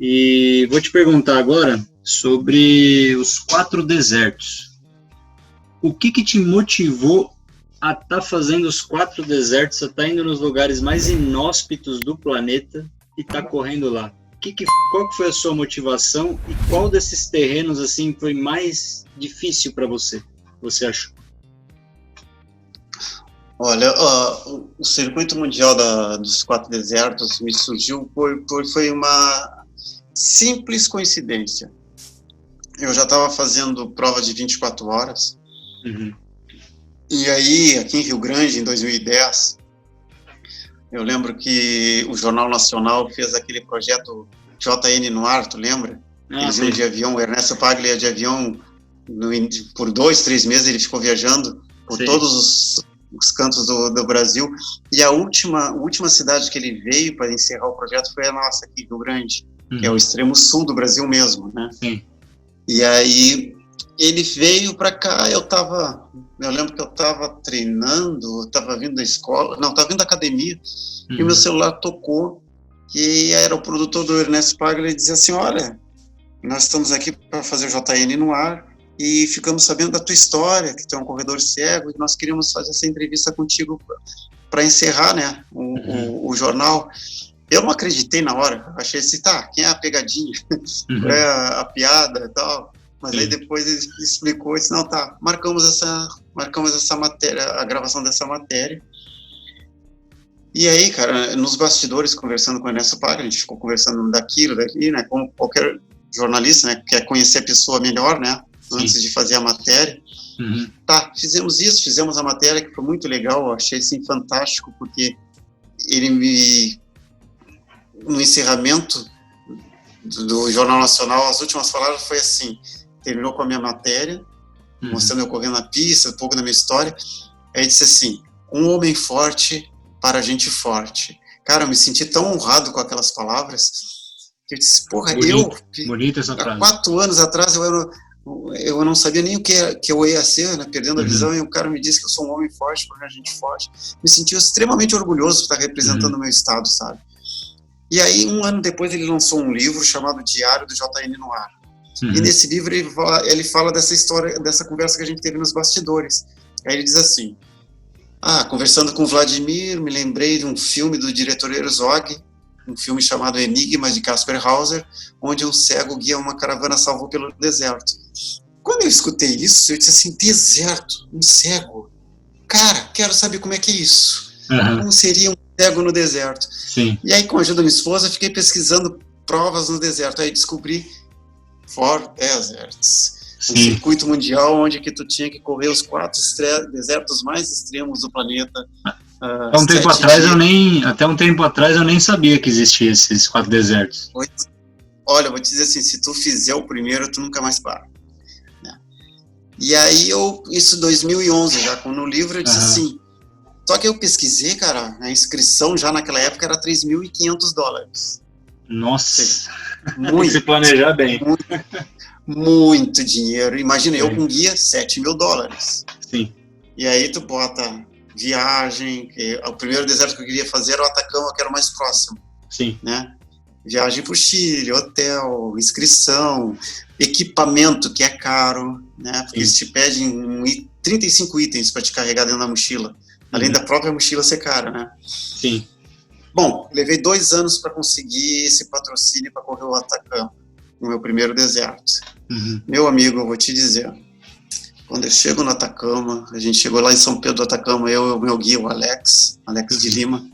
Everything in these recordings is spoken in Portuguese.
E vou te perguntar agora sobre os 4 desertos. O que te motivou a estar fazendo os 4 desertos, a estar indo nos lugares mais inóspitos do planeta e estar correndo lá? Qual que foi a sua motivação e qual desses terrenos assim foi mais difícil para você achou? Olha, o circuito mundial dos 4 desertos me surgiu foi uma simples coincidência. Eu já estava fazendo prova de 24 horas, e aí, aqui em Rio Grande, em 2010, eu lembro que o Jornal Nacional fez aquele projeto JN no ar, tu lembra? Eles iam de avião, o Ernesto Paglia ia de avião, por 2, 3 meses ele ficou viajando por todos os cantos do Brasil, e a última cidade que ele veio para encerrar o projeto foi a nossa, aqui, Rio Grande, que é o extremo sul do Brasil mesmo, né? Sim. E aí, ele veio para cá, eu lembro que eu estava treinando, estava vindo da escola, não, estava vindo da academia, e o meu celular tocou, e era o produtor do Ernesto Paglia, e dizia assim, olha, nós estamos aqui para fazer o JN no ar, e ficamos sabendo da tua história, que tu é um corredor cego, e nós queríamos fazer essa entrevista contigo para encerrar, né, o jornal. Eu não acreditei na hora, achei assim, tá, quem é a pegadinha? Qual é a piada e tal? Mas aí depois ele explicou e disse, não, tá, marcamos essa matéria, a gravação dessa matéria. E aí, cara, nos bastidores, conversando com o Ernesto Paglia, a gente ficou conversando daqui, né, como qualquer jornalista, né, quer conhecer a pessoa melhor, né, antes de fazer a matéria. Tá, fizemos a matéria, que foi muito legal, eu achei assim fantástico, porque ele no encerramento do Jornal Nacional, as últimas palavras foi assim, terminou com a minha matéria, mostrando eu correndo na pista, um pouco da minha história, aí disse assim, um homem forte para gente forte. Cara, eu me senti tão honrado com aquelas palavras, que eu disse, porra, bonita essa frase. Há 4 anos atrás eu não sabia nem o que eu ia ser, né, perdendo a visão, e o cara me disse que eu sou um homem forte para gente forte. Me senti extremamente orgulhoso de estar representando o meu estado, sabe? E aí, 1 ano depois, ele lançou um livro chamado Diário do JN no Ar. E nesse livro ele fala dessa história, dessa conversa que a gente teve nos bastidores. Aí ele diz assim, conversando com o Vladimir, me lembrei de um filme do diretor Herzog, um filme chamado Enigma, de Caspar Hauser, onde um cego guia uma caravana salvo pelo deserto. Quando eu escutei isso, eu disse assim, deserto, um cego? Cara, quero saber como é que é isso. Como seria um cego no deserto? Sim. E aí, com a ajuda da minha esposa, fiquei pesquisando provas no deserto. Aí descobri 4 Deserts, um circuito mundial onde que tu tinha que correr os 4 desertos mais extremos do planeta. Até um tempo atrás eu nem sabia que existia esses 4 desertos. Olha, eu vou te dizer assim, se tu fizer o primeiro, tu nunca mais para. Né? E aí, isso em 2011, já no livro, eu disse assim, só que eu pesquisei, cara, a inscrição já naquela época era $3.500. Nossa, muito, tem que se planejar bem. Muito dinheiro. Imagina, eu com guia, $7.000. Sim. E aí tu bota viagem, o primeiro deserto que eu queria fazer era o Atacama, que era o mais próximo. Sim. Né? Viagem pro Chile, hotel, inscrição, equipamento, que é caro, né? Porque eles te pedem 35 itens para te carregar dentro da mochila. Além da própria mochila ser cara, né? Sim. Bom, levei 2 anos para conseguir esse patrocínio para correr o Atacama, no meu primeiro deserto. Meu amigo, eu vou te dizer, quando eu chego no Atacama, a gente chegou lá em São Pedro do Atacama, eu e o meu guia, o Alex de Lima.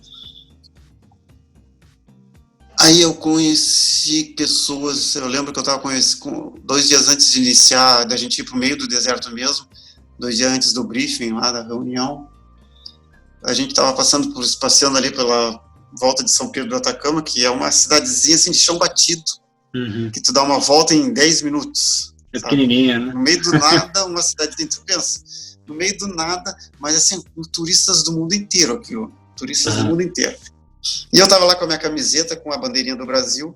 Aí eu conheci pessoas, eu lembro que eu estava com 2 dias antes de iniciar, da gente ir para o meio do deserto mesmo, 2 dias antes do briefing lá, da reunião, a gente estava passeando ali pela volta de São Pedro do Atacama, que é uma cidadezinha assim de chão batido, que tu dá uma volta em 10 minutos. É pequenininha, né? No meio do nada, uma cidade dentro, pensa, no meio do nada, mas assim, com turistas do mundo inteiro aquilo, turistas do mundo inteiro. E eu estava lá com a minha camiseta, com a bandeirinha do Brasil,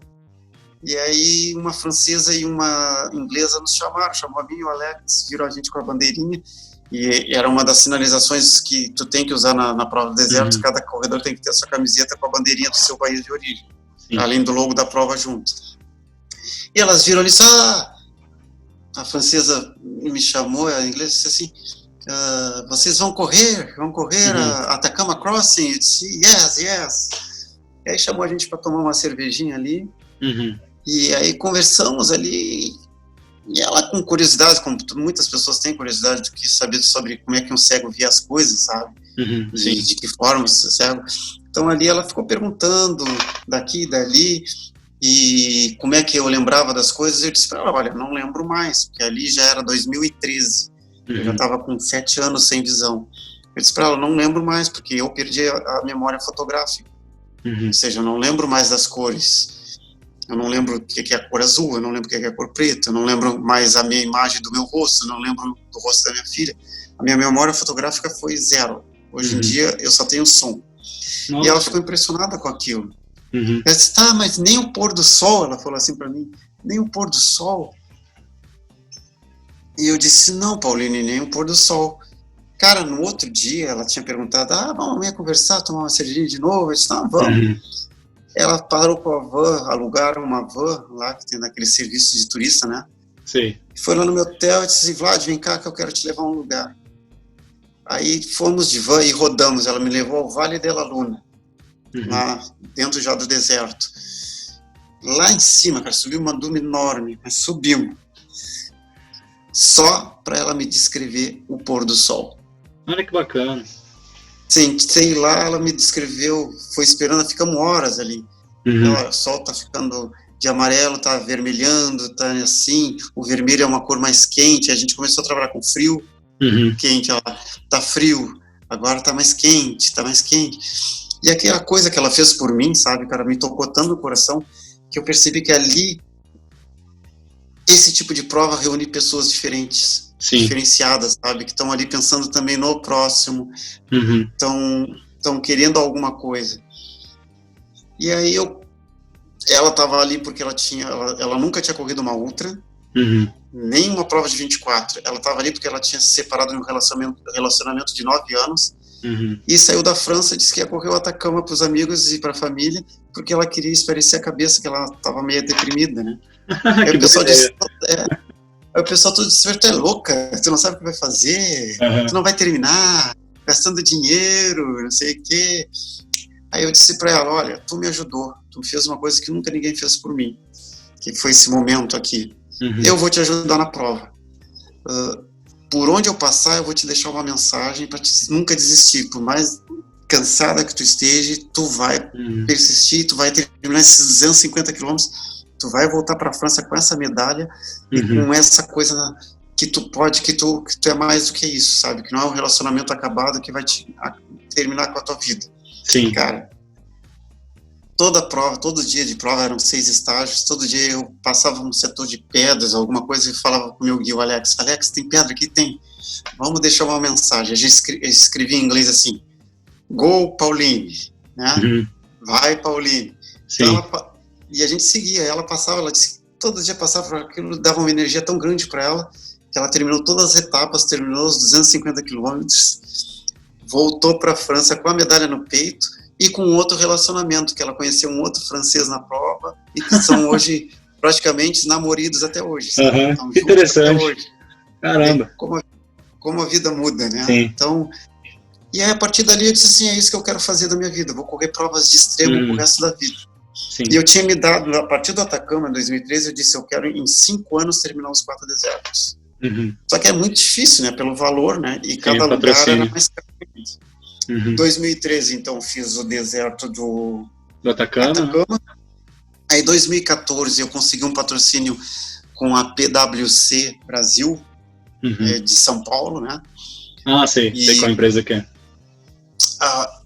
e aí uma francesa e uma inglesa nos chamou a mim e o Alex, viram a gente com a bandeirinha, e era uma das sinalizações que tu tem que usar na prova do deserto, cada corredor tem que ter a sua camiseta com a bandeirinha do seu país de origem, além do logo da prova junto. E elas viram ali, a francesa me chamou, a inglesa disse assim, vocês vão correr a Atacama Crossing? Eu disse, yes. E aí chamou a gente para tomar uma cervejinha ali, e aí conversamos ali, e ela com curiosidade, como muitas pessoas têm curiosidade do que saber sobre como é que um cego via as coisas, sabe? De que forma você é cego. Então ali ela ficou perguntando daqui e dali, e como é que eu lembrava das coisas. Eu disse para ela, olha, não lembro mais, porque ali já era 2013, eu já estava com 7 anos sem visão. Eu disse para ela, não lembro mais, porque eu perdi a memória fotográfica, ou seja, eu não lembro mais das cores, eu não lembro o que é a cor azul, eu não lembro o que é a cor preta, eu não lembro mais a minha imagem do meu rosto, eu não lembro do rosto da minha filha. A minha memória fotográfica foi 0. Hoje em dia eu só tenho som. Nossa. E ela ficou impressionada com aquilo. Ela disse, tá, mas nem o pôr do sol, ela falou assim para mim, nem o pôr do sol. E eu disse, não, Pauline, nem o pôr do sol. Cara, no outro dia ela tinha perguntado, vamos amanhã conversar, tomar uma cervejinha de novo? Eu disse, não, vamos. Ela parou com a van, alugaram uma van lá, que tem naquele serviço de turista, né? Sim. Foi lá no meu hotel e disse, Vlad, vem cá que eu quero te levar a um lugar. Aí fomos de van e rodamos, ela me levou ao Vale de la Luna, lá dentro já do deserto. Lá em cima, cara, subiu uma duna enorme, mas subimos. Só para ela me descrever o pôr do sol. Olha que bacana. Sim, sei lá, ela me descreveu, foi esperando, ficamos horas ali. Então, o sol tá ficando de amarelo, tá avermelhando, tá assim, o vermelho é uma cor mais quente, a gente começou a trabalhar com frio, quente, ela tá frio, agora tá mais quente. E aquela coisa que ela fez por mim, sabe, cara, me tocou tanto no coração, que eu percebi que ali, esse tipo de prova reúne pessoas diferentes, diferenciadas, sabe, que estão ali pensando também no próximo, estão querendo alguma coisa. E aí ela estava ali porque ela nunca tinha corrido uma ultra, nem uma prova de 24, ela estava ali porque ela tinha se separado de um relacionamento de 9 anos, e saiu da França, disse que ia correr o Atacama para os amigos e para a família, porque ela queria espairecer a cabeça, que ela estava meio deprimida, né? Aí o pessoal disse, aí o pessoal todo disse, tu é louca, tu não sabe o que vai fazer, tu não vai terminar, gastando dinheiro, não sei o quê. Aí eu disse para ela, olha, tu me ajudou, tu fez uma coisa que nunca ninguém fez por mim, que foi esse momento aqui. Eu vou te ajudar na prova. Por onde eu passar, eu vou te deixar uma mensagem para nunca desistir. Por mais cansada que tu esteja, tu vai persistir, tu vai terminar esses 250 quilômetros, tu vai voltar para a França com essa medalha e com essa coisa que tu pode, que tu é mais do que isso, sabe? Que não é um relacionamento acabado que vai terminar com a tua vida. Sim. Cara, todo dia de prova eram 6 estágios, todo dia eu passava um setor de pedras, alguma coisa, e falava com o meu guia, Alex, tem pedra aqui? Tem. Vamos deixar uma mensagem. A gente escrevia em inglês assim, go, Pauline, né? Vai, Pauline. Então e a gente seguia, ela disse, todo dia passava por aquilo, dava uma energia tão grande para ela, que ela terminou todas as etapas, terminou os 250 quilômetros, voltou para a França com a medalha no peito, e com outro relacionamento, que ela conheceu um outro francês na prova, e que são hoje praticamente namoridos até hoje. Que interessante. Hoje. Caramba. Como a vida muda, né? Sim. Então, e aí a partir dali eu disse assim, é isso que eu quero fazer da minha vida, eu vou correr provas de extremo pro resto da vida. Sim. E eu tinha me dado, a partir do Atacama, em 2013, eu disse, eu quero em 5 anos terminar os 4 desertos. Só que é muito difícil, né, pelo valor, né, e cada lugar era mais caro. 2013, então, fiz o deserto do Atacama. Aí, em 2014, eu consegui um patrocínio com a PwC Brasil, de São Paulo, né? Sei qual empresa que é.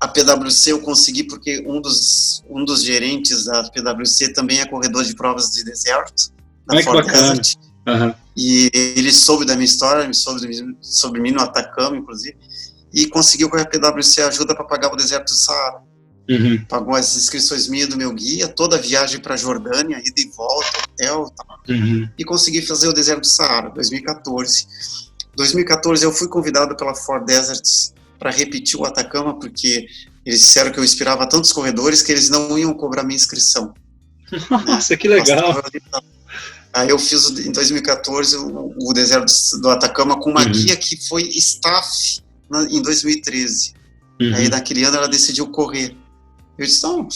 A PwC eu consegui porque um dos gerentes da PwC também é corredor de provas de deserto, da Ford Desert. E ele soube da minha história, sobre mim no Atacama, inclusive, e conseguiu com a PwC ajuda para pagar o deserto do Saara. Pagou as inscrições minhas do meu guia, toda a viagem para a Jordânia, ida e volta, hotel, tal. E consegui fazer o deserto do Saara, 2014. 2014 eu fui convidado pela Ford Desert para repetir o Atacama, porque eles disseram que eu inspirava tantos corredores que eles não iam cobrar minha inscrição. Nossa, né? Que legal! Aí eu fiz em 2014 o deserto do Atacama com uma guia que foi staff em 2013. Aí naquele ano ela decidiu correr. Eu disse, não,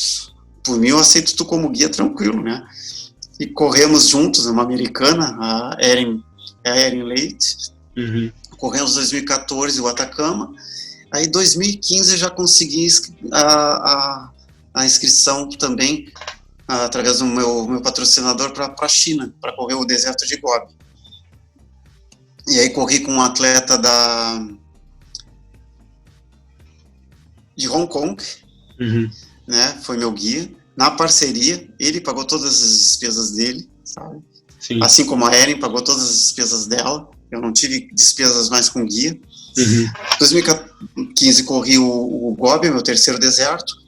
por mim eu aceito tu como guia tranquilo, né? E corremos juntos, uma americana, a Erin Leite. Corremos em 2014 o Atacama. Aí em 2015 eu já consegui a inscrição também, através do meu patrocinador, para a China, para correr o deserto de Gobi. E aí corri com um atleta de Hong Kong, né? Foi meu guia, na parceria. Ele pagou todas as despesas dele, sabe? Sim. Assim como a Erin pagou todas as despesas dela. Eu não tive despesas mais com guia. Em 2015 corri o Gobi, meu terceiro deserto.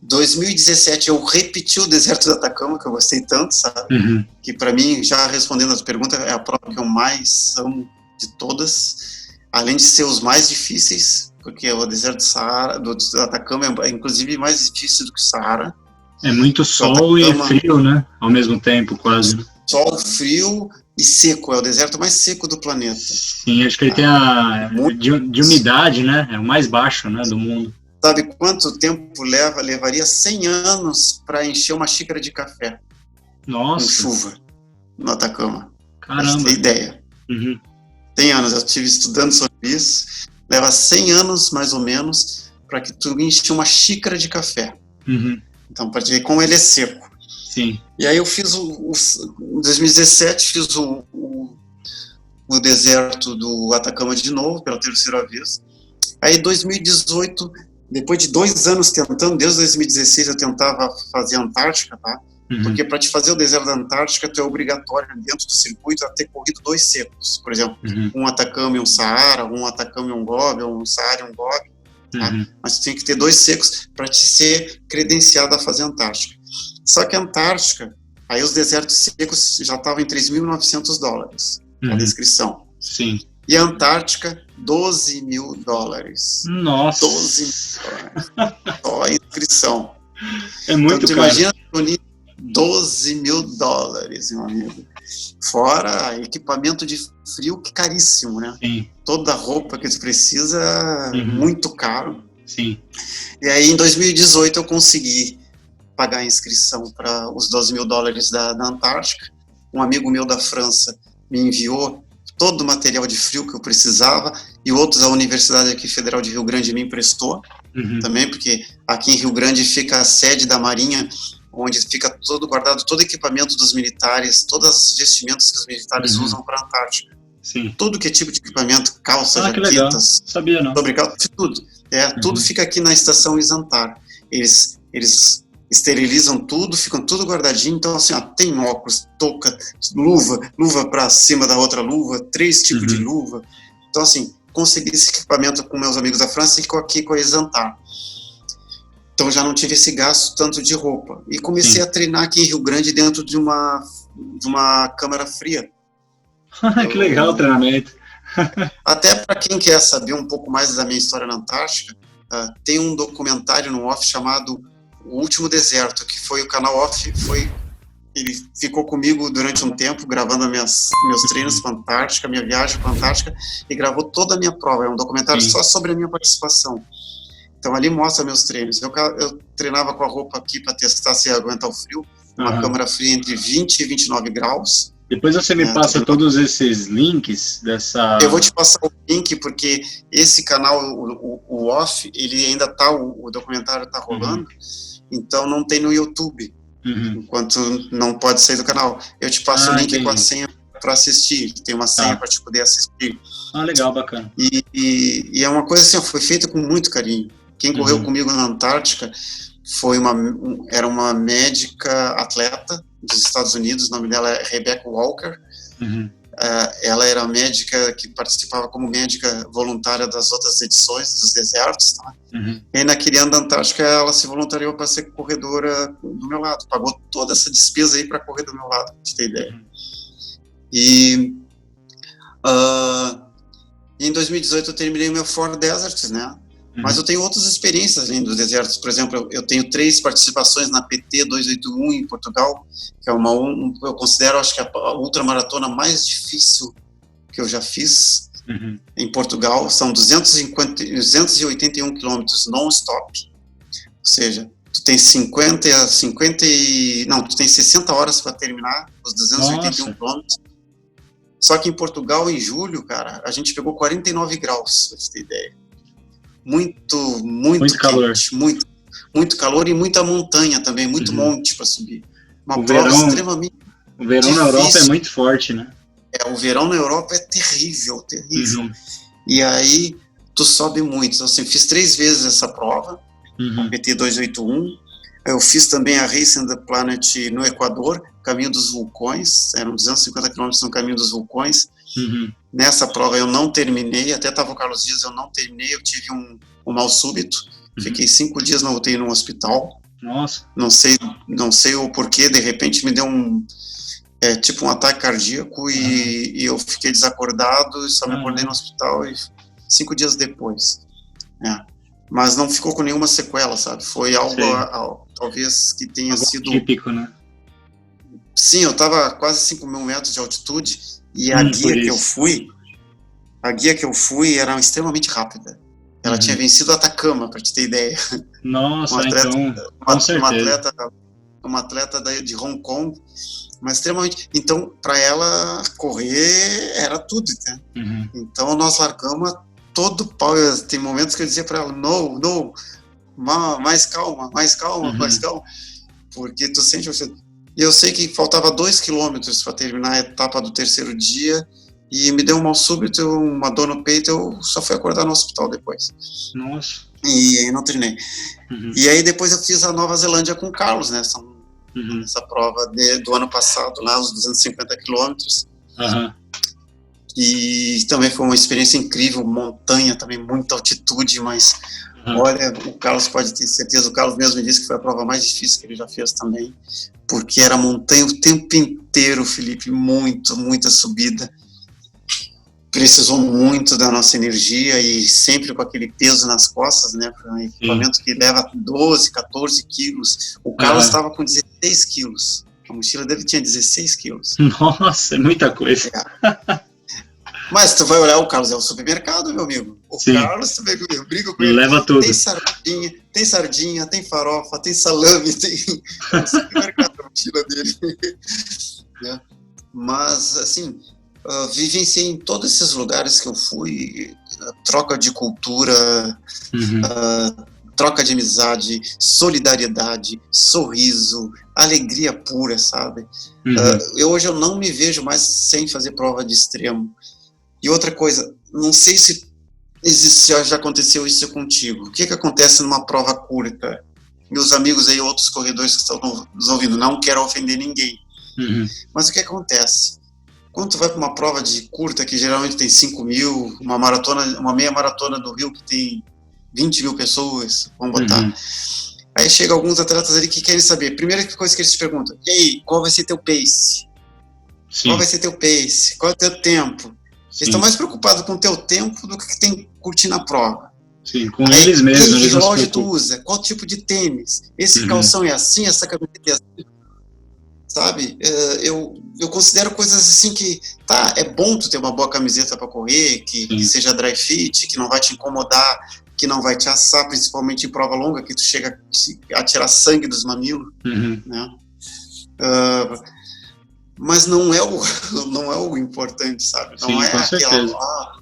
2017 eu repeti o deserto do Atacama, que eu gostei tanto, sabe? Que para mim, já respondendo as perguntas, é a prova que eu mais amo de todas, além de ser os mais difíceis, porque o deserto do Atacama é inclusive mais difícil do que o Saara. É muito sol e frio, né? Ao mesmo tempo, quase. Sol, frio e seco, é o deserto mais seco do planeta. Sim, acho que ele tem de umidade, né? É o mais baixo, né, do mundo. Sabe quanto tempo levaria 100 anos para encher uma xícara de café? Nossa. Com chuva, no Atacama. Caramba. Pra ter ideia. 100 anos, eu estive estudando sobre isso. Leva 100 anos, mais ou menos, para que tu enche uma xícara de café. Então, para ver como ele é seco. Sim. E aí eu fiz em 2017, fiz o deserto do Atacama de novo, pela terceira vez. Aí em 2018, depois de 2 anos tentando, desde 2016 eu tentava fazer a Antártica, tá? Porque para te fazer o deserto da Antártica, tu é obrigatório dentro do circuito a ter corrido 2 secos. Por exemplo, um Atacama e um Saara, um Atacama e um Gobi, ou um Saara e um Gobi. Tá? Mas tu tem que ter 2 secos para te ser credenciado a fazer a Antártica. Só que a Antártica, aí os desertos secos já estavam em $3.900 cada inscrição. Sim. E a Antártica, $12.000. Nossa! $12.000. Só a inscrição. É muito então, caro. Imagina $12.000, meu amigo. Fora equipamento de frio, que caríssimo, né? Sim. Toda a roupa que você precisa, muito caro. Sim. E aí, em 2018, eu consegui pagar a inscrição para os $12.000 da Antártica. Um amigo meu da França me enviou todo o material de frio que eu precisava, e outros a Universidade aqui Federal de Rio Grande me emprestou também, porque aqui em Rio Grande fica a sede da Marinha, onde fica todo guardado, todo o equipamento dos militares, todas as vestimentas que os militares usam para a Antártica. Sim. Tudo que é tipo de equipamento, calças, jaquetas, sabia não. Tudo. Tudo fica aqui na estação Isantar. Eles esterilizam tudo, ficam tudo guardadinho. Então, assim, tem óculos, touca, luva para cima da outra luva, 3 tipos de luva. Então, assim, consegui esse equipamento com meus amigos da França e aqui com a Isantar. Então, já não tive esse gasto tanto de roupa. E comecei a treinar aqui em Rio Grande dentro de uma câmara fria. Que legal o treinamento. Até para quem quer saber um pouco mais da minha história na Antártica, tem um documentário no Off chamado O Último Deserto, que foi o canal Off, ele ficou comigo durante um tempo, gravando meus treinos para a Antártica, minha viagem para a Antártica, e gravou toda a minha prova. É um documentário só sobre a minha participação. Então ali mostra meus treinos. Eu treinava com a roupa aqui para testar se ia aguentar o frio, uma câmara fria entre 20 e 29 graus. Depois você me passa todos esses links dessa... Eu vou te passar o link, porque esse canal, o Off, ele ainda tá, o documentário tá rolando, então não tem no YouTube, enquanto não pode sair do canal. Eu te passo o link com a senha para assistir, tem uma senha para te poder assistir. Legal, bacana. E é uma coisa assim, foi feita com muito carinho. Quem correu comigo na Antártica era uma médica atleta dos Estados Unidos, o nome dela é Rebecca Walker. Ela era médica que participava como médica voluntária das outras edições dos desertos, tá? E aí, naquele ano da Antártica, ela se voluntariou para ser corredora do meu lado, pagou toda essa despesa aí para correr do meu lado, pra você ter ideia. E em 2018 eu terminei o meu Four Deserts, né? Mas eu tenho outras experiências além dos desertos. Por exemplo, eu tenho 3 participações na PT 281 em Portugal, que é eu considero, acho que a ultramaratona mais difícil que eu já fiz em Portugal. São 281 quilômetros non-stop. Ou seja, tu tem 60 horas para terminar os 281 quilômetros. Só que em Portugal, em julho, cara, a gente pegou 49 graus, pra você ter ideia. Muito quente, calor. Muito calor e muita montanha também, muito monte para subir. Uma prova extremamente O verão difícil. Na Europa é muito forte, né? O verão na Europa é terrível. E aí, tu sobe muito. Então, assim, fiz 3 vezes essa prova, a PT 281. Eu fiz também a Racing the Planet no Equador, Caminho dos Vulcões, eram 250 quilômetros no Caminho dos Vulcões. Nessa prova eu não terminei, até estava o Carlos Dias, eu não terminei, eu tive um mal súbito, fiquei 5 dias na UTI no hospital. Nossa. Não sei o porquê, de repente me deu tipo um ataque cardíaco e eu fiquei desacordado, só me acordei no hospital 5 dias depois. Mas não ficou com nenhuma sequela, sabe? Foi algo talvez que tenha sido típico, né? Sim, eu estava a quase 5.000 metros de altitude e a guia que eu fui era extremamente rápida. Ela tinha vencido a Atacama, para te ter ideia. Nossa, uma atleta de Hong Kong, mas extremamente. Então, para ela correr era tudo, né? Então nós largamos todo pau. Tem momentos que eu dizia para ela, não, mais calma, porque tu sente e eu sei que faltava 2 quilômetros para terminar a etapa do 3º dia e me deu um mal súbito, uma dor no peito, eu só fui acordar no hospital depois. Nossa. E aí não treinei. E aí depois eu fiz a Nova Zelândia com o Carlos, né? Essa prova do ano passado, lá os 250 quilômetros. E também foi uma experiência incrível, montanha também, muita altitude, mas olha, o Carlos pode ter certeza, o Carlos mesmo me disse que foi a prova mais difícil que ele já fez também, porque era montanha o tempo inteiro, Felipe, muita subida, precisou muito da nossa energia e sempre com aquele peso nas costas, né, um equipamento que leva 12, 14 quilos, o Carlos estava com 16 quilos, a mochila dele tinha 16 quilos. Nossa, é muita coisa. Mas tu vai olhar, o Carlos é o supermercado, meu amigo. Carlos, eu brigo com ele. Leva tudo. Tem sardinha, tem farofa, tem salame, tem o supermercado na mochila dele. Mas, assim, vivenciei em todos esses lugares que eu fui, troca de cultura, troca de amizade, solidariedade, sorriso, alegria pura, sabe? Hoje eu não me vejo mais sem fazer prova de extremo. E outra coisa, não sei se já aconteceu isso contigo. O que acontece numa prova curta? Meus amigos aí, outros corredores que estão nos ouvindo, não quero ofender ninguém. Mas o que acontece? Quando tu vai para uma prova de curta, que geralmente tem 5.000, uma meia maratona do Rio que tem 20.000 pessoas, vamos botar. Aí chega alguns atletas ali que querem saber, primeira coisa que eles te perguntam, e aí, qual vai ser teu pace? Qual vai ser teu pace? Qual é o teu tempo? Eles estão mais preocupados com o teu tempo do que tem que curtir na prova. Sim, com eles mesmos. Que relógio tu usa? Qual tipo de tênis? Esse calção é assim, essa camiseta é assim. Sabe? Eu considero coisas assim que, é bom tu ter uma boa camiseta para correr, que seja dry fit, que não vai te incomodar, que não vai te assar, principalmente em prova longa, que tu chega a tirar sangue dos mamilos, né? Mas não é o importante, sabe? Não é aquela,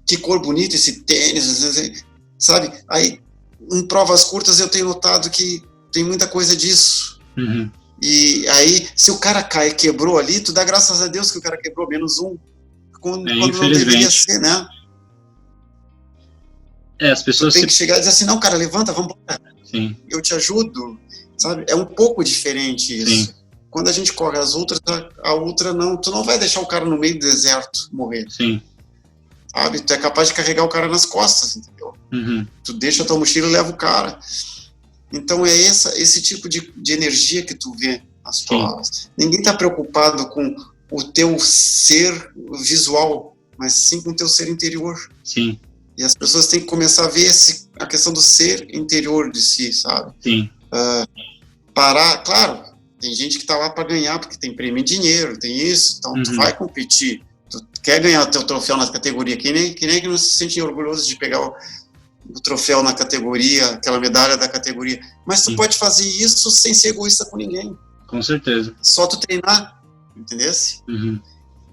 que cor bonita esse tênis, sabe? Aí, em provas curtas eu tenho notado que tem muita coisa disso. E aí, se o cara cai e quebrou ali, tu dá graças a Deus que o cara quebrou -1, quando não deveria ser, né? As pessoas tem que chegar e dizer assim, não, cara, levanta, vamos embora. Eu te ajudo, sabe? É um pouco diferente isso. Quando a gente corre as ultras, a ultra não, tu não vai deixar o cara no meio do deserto morrer. Sabe? Tu é capaz de carregar o cara nas costas, entendeu? Tu deixa a tua mochila e leva o cara. Então é esse tipo de energia que tu vê nas provas. Ninguém está preocupado com o teu ser visual, mas sim com o teu ser interior. E as pessoas têm que começar a ver a questão do ser interior de si, sabe? Sim. Parar, claro, tem gente que tá lá para ganhar, porque tem prêmio em dinheiro, tem isso, então tu vai competir, tu quer ganhar o teu troféu na categoria, que nem que não se sente orgulhoso de pegar o troféu na categoria, aquela medalha da categoria, mas tu pode fazer isso sem ser egoísta com ninguém. Com certeza. Só tu treinar, entendeu?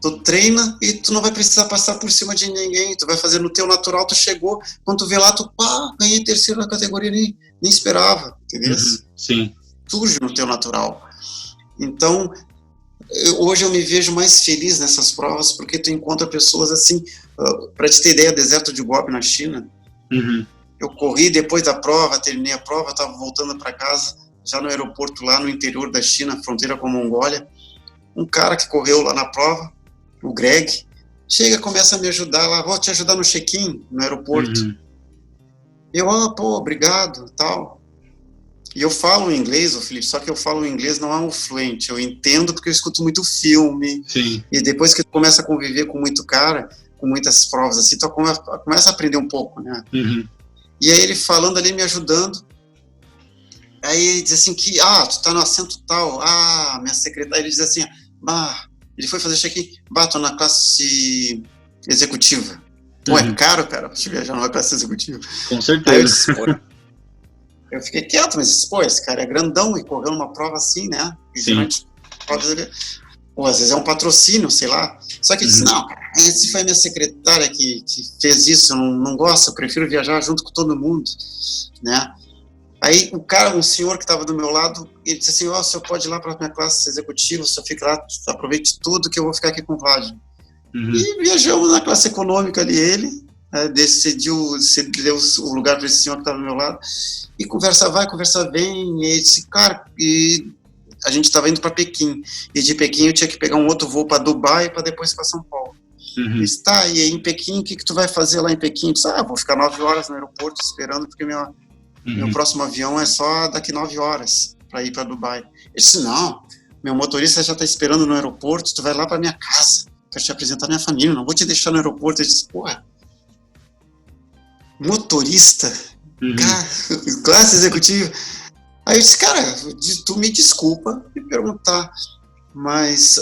Tu treina e tu não vai precisar passar por cima de ninguém, tu vai fazer no teu natural, tu chegou, quando tu vê lá, tu ganhei terceiro na categoria, nem esperava, entendeu? Sim. Surge no teu natural. Então, hoje eu me vejo mais feliz nessas provas, porque tu encontra pessoas assim, para te ter ideia, deserto de Gobi na China, eu corri depois da prova, terminei a prova, estava voltando para casa, já no aeroporto lá no interior da China, fronteira com a Mongólia, um cara que correu lá na prova, o Greg, chega, começa a me ajudar lá, vou te ajudar no check-in, no aeroporto. Eu, pô, obrigado, tal. E eu falo inglês, Felipe, só que eu falo inglês não é um fluente, eu entendo porque eu escuto muito filme. Sim. E depois que tu começa a conviver com muito cara, com muitas provas assim, tu começa a aprender um pouco, né? E aí ele falando ali, me ajudando, aí ele diz assim que, tu tá no assento tal, minha secretária, ele diz assim, ele foi fazer check-in, tô na classe executiva. Pô, é caro, cara, pra te viajar numa classe executiva. Com certeza. Aí eu disse, eu fiquei quieto, mas, pô, esse cara é grandão e correu numa prova assim, né? E geralmente, às vezes é um patrocínio, sei lá. Só que ele disse, não, cara, esse foi a minha secretária que fez isso, eu não gosto, eu prefiro viajar junto com todo mundo, né? Aí um senhor que estava do meu lado, ele disse assim, o senhor pode ir lá para a minha classe executiva, o senhor fica lá, aproveite tudo que eu vou ficar aqui com o Vlad. E viajamos na classe econômica ali, ele cedeu o lugar para esse senhor que estava do meu lado, e conversa vai, conversa vem, e ele disse, cara, e a gente estava indo para Pequim, e de Pequim eu tinha que pegar um outro voo para Dubai para depois para São Paulo. Ele disse, tá, e aí em Pequim, o que tu vai fazer lá em Pequim? Eu disse, vou ficar 9 horas no aeroporto esperando, porque meu próximo avião é só daqui 9 horas para ir para Dubai. Ele disse, não, meu motorista já está esperando no aeroporto, tu vai lá para minha casa, quero te apresentar minha família, não vou te deixar no aeroporto. Ele disse, porra, motorista, cara, classe executiva. Aí eu disse, cara, tu me desculpa me perguntar, mas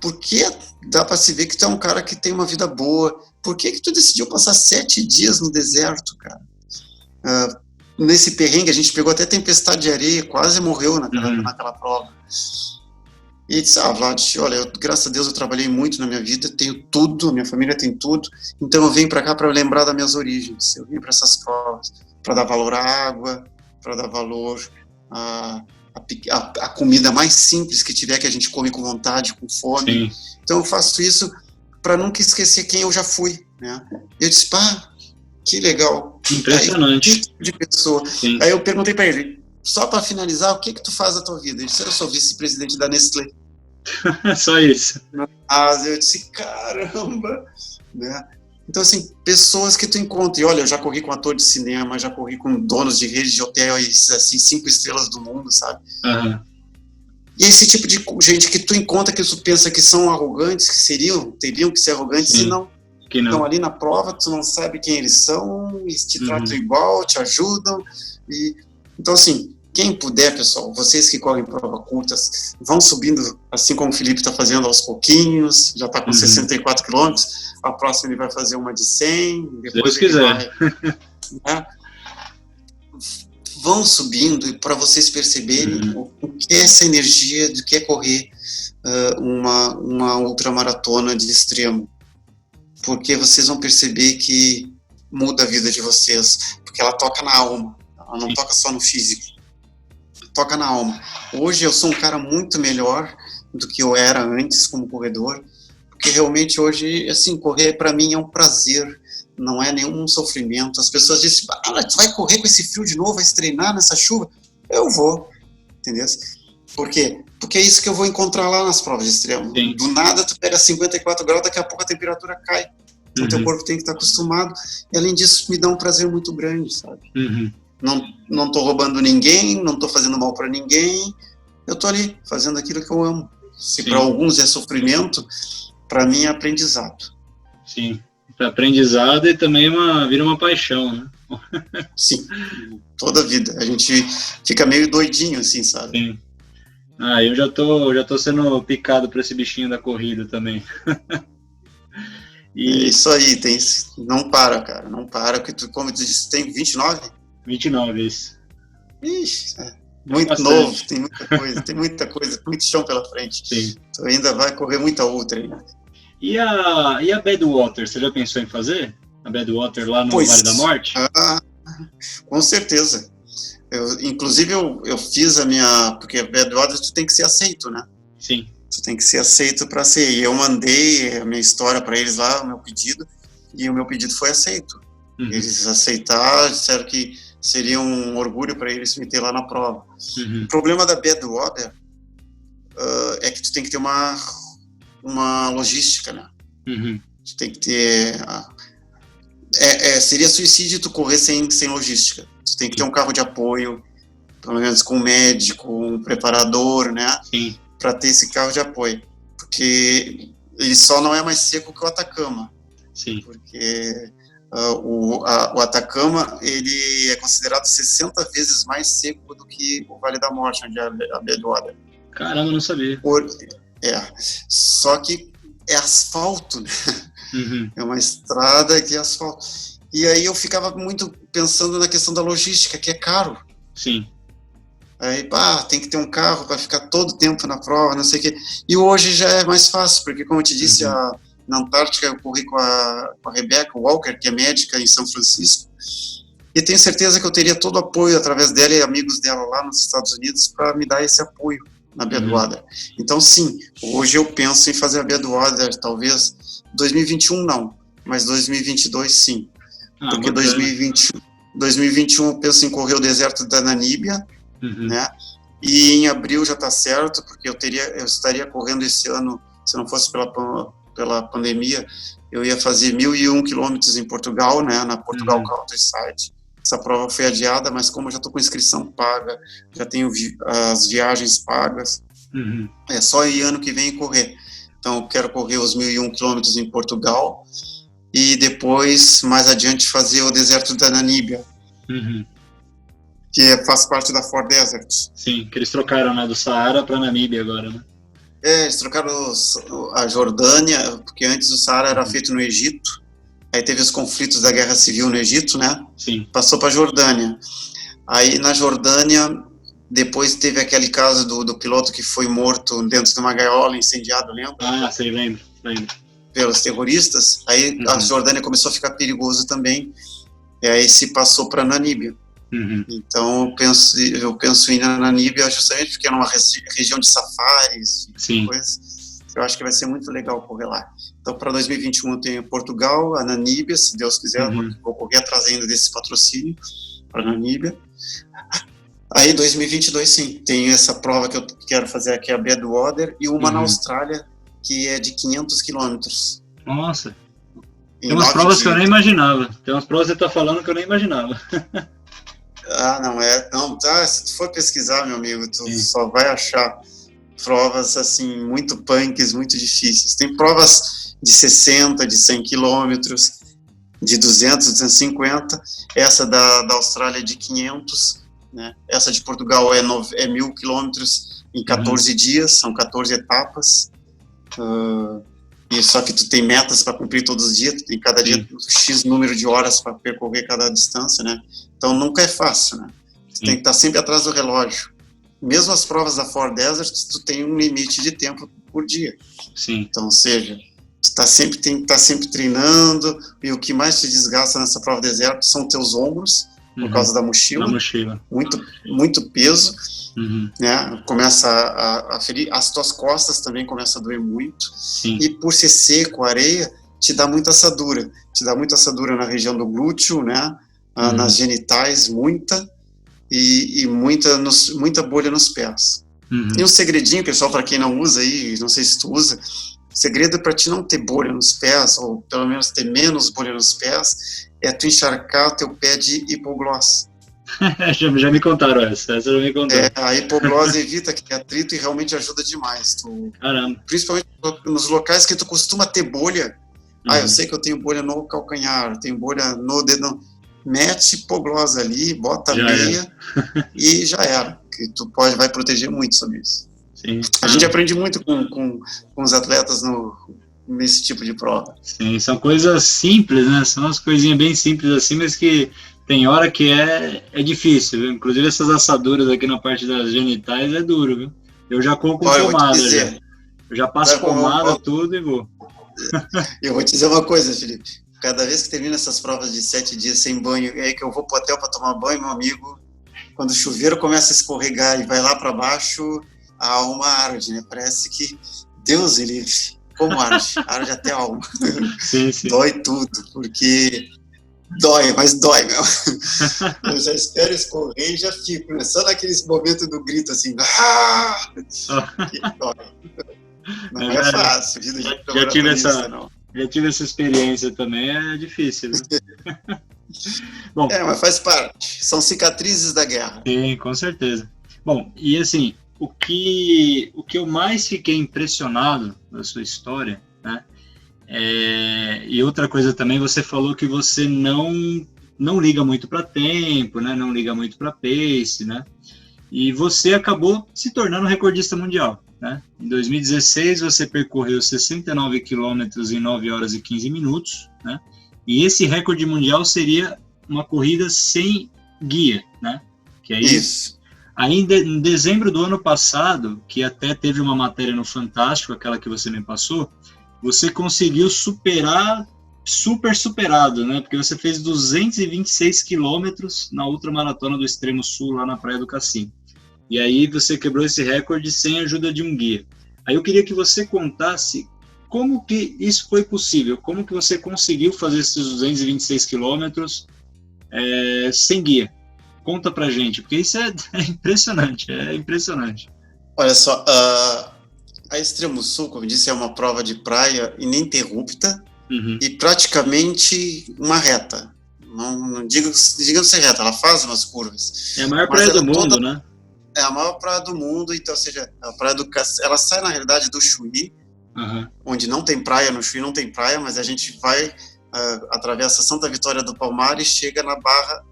por que dá para se ver que tu é um cara que tem uma vida boa? Por que tu decidiu passar 7 dias no deserto, cara? Nesse perrengue, a gente pegou até tempestade de areia, quase morreu naquela prova. E ele disse, Vlad, olha, graças a Deus eu trabalhei muito na minha vida, tenho tudo, minha família tem tudo, então eu venho para cá para lembrar das minhas origens, eu vim para essas provas, para dar valor à água, para dar valor à comida mais simples que tiver, que a gente come com vontade, com fome. Sim. Então eu faço isso para nunca esquecer quem eu já fui, né? Eu disse, que legal. Impressionante. Aí, que tipo de pessoa. Sim. Aí eu perguntei para ele, só para finalizar, o que tu faz da tua vida? Ele disse, eu sou vice-presidente da Nestlé. Só isso. Eu disse, caramba, né? Então, assim, pessoas que tu encontra, e olha, eu já corri com ator de cinema, já corri com donos de rede de hotel, assim, 5 estrelas do mundo, sabe? E esse tipo de gente que tu encontra, que tu pensa que são arrogantes, que teriam que ser arrogantes, e não. Estão ali na prova, tu não sabe quem eles são, e te tratam igual, te ajudam. Então, assim, quem puder, pessoal, vocês que correm prova curtas, vão subindo, assim como o Felipe está fazendo aos pouquinhos, já está com 64 quilômetros, a próxima ele vai fazer uma de 100, depois se Deus quiser. Né? Vão subindo para vocês perceberem o que é essa energia, do que é correr uma ultramaratona de extremo. Porque vocês vão perceber que muda a vida de vocês, porque ela toca na alma, ela não toca só no físico, toca na alma. Hoje eu sou um cara muito melhor do que eu era antes como corredor, porque realmente hoje, assim, correr para mim é um prazer, não é nenhum sofrimento. As pessoas dizem, tu vai correr com esse frio de novo, vai treinar nessa chuva? Eu vou, entendeu? Por quê? Porque é isso que eu vou encontrar lá nas provas de extremo. Sim. Do nada tu pega 54 graus, daqui a pouco a temperatura cai. O teu corpo tem que estar acostumado. E além disso, me dá um prazer muito grande, sabe? Não tô roubando ninguém, não tô fazendo mal para ninguém. Eu tô ali, fazendo aquilo que eu amo. Se para alguns é sofrimento, para mim é aprendizado. Sim, é aprendizado e também vira uma paixão, né? Sim, toda a vida. A gente fica meio doidinho, assim, sabe? Sim. Ah, eu já tô sendo picado por esse bichinho da corrida também. É E isso aí, não para, cara, não para, porque tu, como tu disse, tem 29? 29, isso. Ixi, É muito novo, bastante. tem muita coisa, muito chão pela frente. Sim. Tu ainda vai correr muita ultra ainda. E a Badwater, você já pensou em fazer? A Badwater lá no Vale da Pois, Morte? com certeza. Inclusive, eu fiz a minha... Porque a Badwater tu tem que ser aceito, né? Sim. Tu tem que ser aceito para ser. E eu mandei a minha história para eles lá, o meu pedido, e o meu pedido foi aceito. Uhum. Eles aceitaram, disseram que seria um orgulho para eles me ter lá na prova. Uhum. O problema da Badwater é que tu tem que ter uma logística, né? Uhum. Tu tem que ter... seria suicídio tu correr sem logística. Tu tem que ter um carro de apoio, pelo menos com um médico, um preparador, né? Sim. Para ter esse carro de apoio. Porque ele só não é mais seco que o Atacama. Sim. Porque o Atacama, ele é considerado 60 vezes mais seco do que o Vale da Morte, onde é a Badwater. Caramba, não sabia. Só que é asfalto, né? Uhum. É uma estrada que é asfalto. E aí eu ficava muito pensando na questão da logística, que é caro. Sim. Aí, tem que ter um carro para ficar todo o tempo na prova, não sei o quê. E hoje já é mais fácil, porque, como eu te disse, na Antártica eu corri com a Rebecca Walker, que é médica em São Francisco, e tenho certeza que eu teria todo o apoio através dela e amigos dela lá nos Estados Unidos para me dar esse apoio na Badwater. Então, sim, hoje eu penso em fazer a Badwater, talvez 2021 não, mas 2022 sim. Porque 2021 eu penso em correr o deserto da Namíbia, né? E em abril já está certo, porque eu estaria correndo esse ano, se não fosse pela pandemia, eu ia fazer 1.001 quilômetros em Portugal, né? Na Portugal Countryside. Essa prova foi adiada, mas como eu já estou com inscrição paga, já tenho as viagens pagas, é só ir ano que vem correr. Então, eu quero correr os 1.001 quilômetros em Portugal e depois, mais adiante, fazer o deserto da Namíbia, que faz parte da Ford Desert. Sim, que eles trocaram, né, do Saara para Namíbia agora, né? Eles trocaram a Jordânia, porque antes o Saara era feito no Egito, aí teve os conflitos da Guerra Civil no Egito, né? Sim. Passou para a Jordânia. Aí, na Jordânia, depois teve aquele caso do piloto que foi morto dentro de uma gaiola, incendiado, lembra? Ah, sei, lembro. Pelos terroristas. Aí a Jordânia começou a ficar perigoso também, e aí se passou para Namíbia. Então eu penso em ir na Namíbia justamente porque é uma região de safaris, coisas. Eu acho que vai ser muito legal correr lá. Então para 2021 eu tenho Portugal, a Namíbia, se Deus quiser, vou correr atrás ainda desse patrocínio para a Namíbia. Aí 2022 sim, tenho essa prova que eu quero fazer aqui, a Badwater, e uma na Austrália, que é de 500 quilômetros. Nossa, tem umas provas dias que eu nem imaginava. Tem umas provas que você está falando que eu nem imaginava. Se tu for pesquisar, meu amigo, tu só vai achar provas, assim, muito punks, muito difíceis. Tem provas de 60, de 100 quilômetros, de 200, 250, essa da Austrália é de 500, né? Essa de Portugal é 1.000 quilômetros em 14 dias, são 14 etapas, e só que tu tem metas para cumprir todos os dias, tu tem cada dia X número de horas para percorrer cada distância, né? Então nunca é fácil, né? Tu tem que estar sempre atrás do relógio. Mesmo as provas da Ford Desert, tu tem um limite de tempo por dia. Sim. Então, ou seja, tu tem que estar sempre treinando, e o que mais te desgasta nessa prova deserto são teus ombros, por causa da mochila. Muito peso, né? Começa a ferir, as tuas costas também começam a doer muito. Sim. E por ser seco, a areia, te dá muita assadura. Te dá muita assadura na região do glúteo, né? Nas genitais, muita, e muita bolha nos pés. E um segredinho, pessoal, para quem não usa aí, não sei se tu usa, segredo para te não ter bolha nos pés, ou pelo menos ter menos bolha nos pés, é tu encharcar teu pé de hipoglós. já me contaram essa já me contaram. A hipoglós evita que atrito e realmente ajuda demais. Caramba. Principalmente nos locais que tu costuma ter bolha. Eu sei que eu tenho bolha no calcanhar, tenho bolha no dedo. mete hipoglose ali, bota Já meia e já era. Que tu vai proteger muito sobre isso. Sim. A gente aprende muito com os atletas nesse tipo de prova. Sim, são coisas simples, né? São umas coisinhas bem simples assim, mas que tem hora que é difícil, viu? Inclusive essas assaduras aqui na parte das genitais é duro, viu? Eu já corro com pomada, eu já passo pomada, tudo e vou. Eu vou te dizer uma coisa, Felipe. Cada vez que termina essas provas de 7 dias sem banho, é que eu vou pro hotel para tomar banho, meu amigo, quando o chuveiro começa a escorregar e vai lá para baixo, a alma arde, né? Parece que Deus ele como arde até a alma. Sim, sim. Dói tudo, porque dói, mas dói, meu. Eu já espero escorrer e já fico, né? Só naqueles momentos do grito assim, que dói. Não é fácil, vida de maratonista, não. Já tive essa experiência também, é difícil, viu? Bom, mas faz parte. São cicatrizes da guerra. Sim, com certeza. Bom, e assim, o que eu mais fiquei impressionado da sua história, né? E outra coisa também, você falou que você não liga muito para tempo, né? Não liga muito para pace, né? E você acabou se tornando recordista mundial, né? Em 2016, você percorreu 69 quilômetros em 9 horas e 15 minutos, né? E esse recorde mundial seria uma corrida sem guia, né? Que é isso. Ainda em dezembro do ano passado, que até teve uma matéria no Fantástico, aquela que você me passou, você conseguiu superado, né? Porque você fez 226 quilômetros na ultramaratona do Extremo Sul, lá na Praia do Cassino. E aí você quebrou esse recorde sem a ajuda de um guia. Aí eu queria que você contasse como que isso foi possível, como que você conseguiu fazer esses 226 quilômetros sem guia. Conta pra gente, porque isso é impressionante. Olha só, a Extremo Sul, como eu disse, é uma prova de praia ininterrupta e praticamente uma reta. Não digo ser reta, ela faz umas curvas. É a maior praia do mundo, né? É a maior praia do mundo, então, ou seja, a praia do Cassino, ela sai na realidade do Chuí, onde não tem praia, no Chuí não tem praia, mas a gente vai, atravessa Santa Vitória do Palmar e chega na barra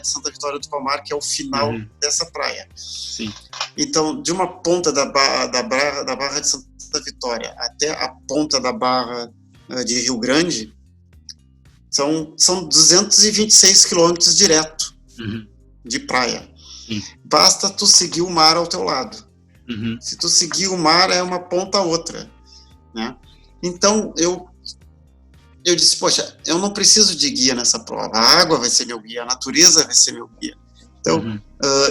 de Santa Vitória do Palmar, que é o final dessa praia. Sim. Então, de uma ponta da barra de Santa Vitória até a ponta da barra de Rio Grande, são 226 quilômetros direto de praia. Basta tu seguir o mar ao teu lado. Se tu seguir o mar, é uma ponta a outra, né? Então, eu disse, poxa, eu não preciso de guia nessa prova. A água vai ser meu guia, a natureza vai ser meu guia. Então,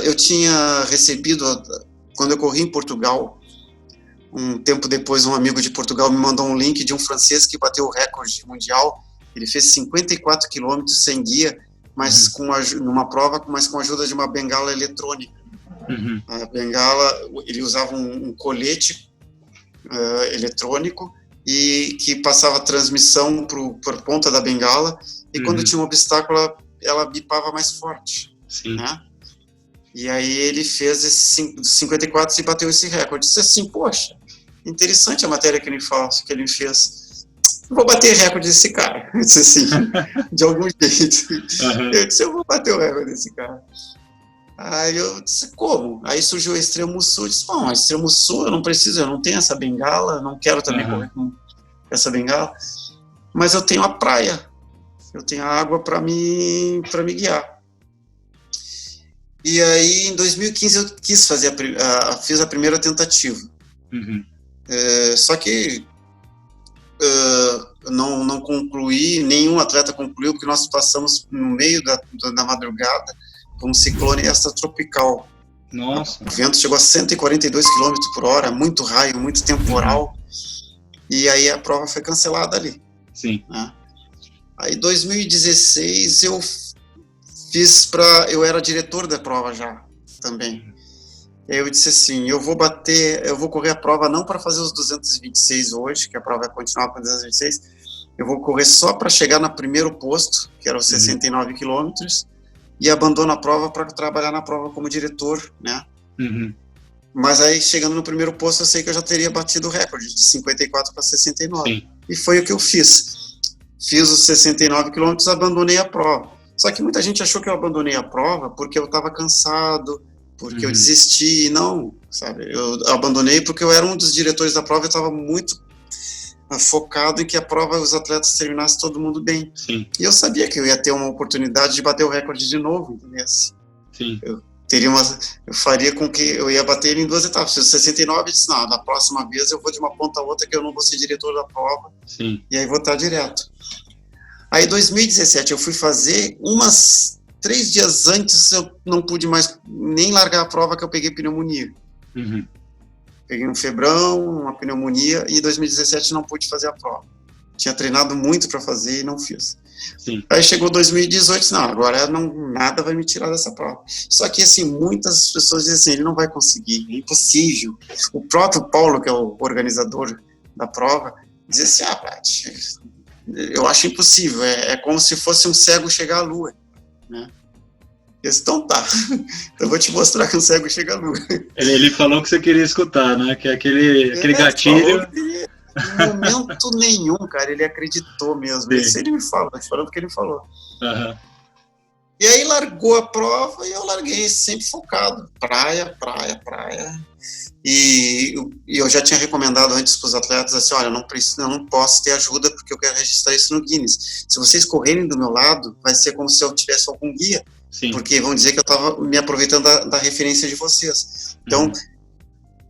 eu tinha recebido, quando eu corri em Portugal, um tempo depois, um amigo de Portugal me mandou um link de um francês que bateu o recorde mundial. Ele fez 54 quilômetros sem guia, mas numa prova, mas com a ajuda de uma bengala eletrônica. A bengala, ele usava um colete eletrônico e que passava transmissão por ponta da bengala, e quando tinha um obstáculo, ela bipava mais forte. Sim. Né? E aí ele fez esse 54 e bateu esse recorde. Eu disse assim, poxa, interessante a matéria que ele fez. Vou bater recorde desse cara. Eu disse assim, de algum jeito. Eu disse, eu vou bater o recorde desse cara. Aí eu disse, como? Aí surgiu o Extremo Sul. Eu disse, bom, Extremo Sul eu não preciso, eu não tenho essa bengala, não quero também correr com essa bengala, mas eu tenho a praia, eu tenho a água para me guiar. E aí, em 2015, eu quis fazer fiz a primeira tentativa. Só que não concluí, nenhum atleta concluiu, porque nós passamos no meio da madrugada com um ciclone extratropical. Nossa. O vento chegou a 142 km por hora, muito raio, muito temporal, e aí a prova foi cancelada ali. Sim. Né? Aí, em 2016, eu era diretor da prova já, também. E aí eu disse assim, eu vou correr a prova não para fazer os 226 hoje, que a prova vai continuar com 226, eu vou correr só para chegar no primeiro posto, que era os 69 quilômetros, e abandono a prova para trabalhar na prova como diretor, né? Mas aí, chegando no primeiro posto, eu sei que eu já teria batido o recorde, de 54 para 69. Sim. E foi o que eu fiz. Fiz os 69 quilômetros, abandonei a prova. Só que muita gente achou que eu abandonei a prova porque eu estava cansado, porque eu desisti. Não, sabe? Eu abandonei porque eu era um dos diretores da prova, eu estava muito focado em que a prova, os atletas terminassem todo mundo bem. Sim. E eu sabia que eu ia ter uma oportunidade de bater o recorde de novo, entendeu? Sim. Eu faria com que eu ia bater ele em 2 etapas. Se 69, eu disse, não, na próxima vez eu vou de uma ponta a outra que eu não vou ser diretor da prova. Sim. E aí vou estar direto. Aí, em 2017, eu fui fazer 3 dias antes, eu não pude mais nem largar a prova, que eu peguei pneumonia. Peguei um febrão, uma pneumonia, e em 2017 não pude fazer a prova. Tinha treinado muito para fazer e não fiz. Sim. Aí chegou 2018, não, agora nada vai me tirar dessa prova. Só que, assim, muitas pessoas dizem assim, ele não vai conseguir, é impossível. O próprio Paulo, que é o organizador da prova, dizia assim, Paty, eu acho impossível, é como se fosse um cego chegar à lua, né? Eu disse, então tá, então eu vou te mostrar que um cego chega à lua. Ele falou que você queria escutar, né? Que é aquele gatilho... Em momento nenhum, cara, ele acreditou mesmo. Isso ele me fala, tá falando o que ele falou. E aí largou a prova e eu larguei sempre focado. Praia. E eu já tinha recomendado antes para os atletas assim, olha, eu não posso ter ajuda porque eu quero registrar isso no Guinness. Se vocês correrem do meu lado, vai ser como se eu tivesse algum guia. Sim. Porque vão dizer que eu estava me aproveitando da referência de vocês. Então,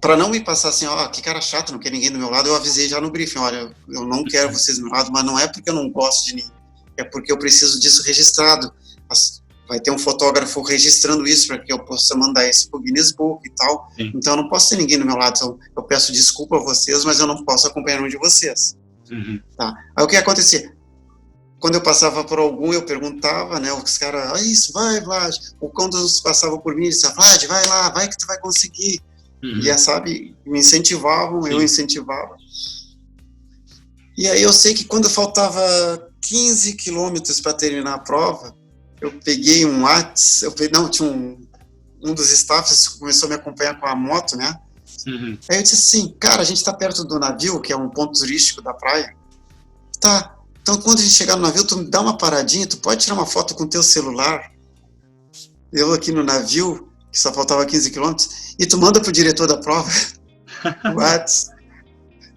para não me passar assim, que cara chato, não quer ninguém do meu lado, eu avisei já no briefing, olha, eu não quero vocês do meu lado, mas não é porque eu não gosto de ninguém, é porque eu preciso disso registrado. Vai ter um fotógrafo registrando isso para que eu possa mandar isso para o Guinness Book e tal. Sim. Então eu não posso ter ninguém do meu lado, então eu peço desculpa a vocês, mas eu não posso acompanhar um de vocês. Tá. Aí o que acontecia? Quando eu passava por algum, eu perguntava, né, os caras, isso, vai, Vlad. Ou quando eles passavam por mim, eles diziam, Vlad, vai lá, vai que tu vai conseguir. E, sabe, me incentivavam, eu incentivava. E aí eu sei que quando faltava 15 quilômetros para terminar a prova, eu peguei um WhatsApp, tinha um dos staffs começou a me acompanhar com a moto, né? Aí eu disse assim, cara, a gente tá perto do navio, que é um ponto turístico da praia. Tá, então quando a gente chegar no navio, tu me dá uma paradinha, tu pode tirar uma foto com o teu celular, eu aqui no navio, que só faltava 15 quilômetros, e tu manda pro diretor da prova, WhatsApp.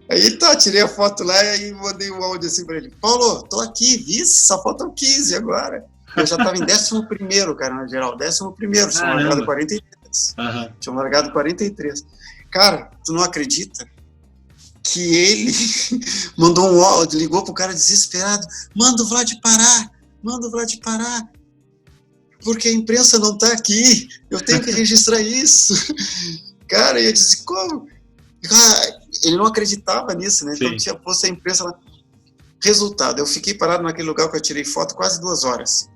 Aí tá, tirei a foto lá e aí mandei um áudio assim pra ele, Paulo, tô aqui, vice, só faltam 15 agora. Eu já tava em 11º, cara, na geral, 11º, tinha largado 43. Tinha largado 43. Cara, tu não acredita que ele mandou um áudio, ligou pro cara desesperado, manda o Vlad parar, porque a imprensa não tá aqui, eu tenho que registrar isso. Cara, e eu disse, como? Cara, ele não acreditava nisso, né? Sim. Então tinha posto a imprensa lá. Resultado, eu fiquei parado naquele lugar que eu tirei foto quase 2 horas.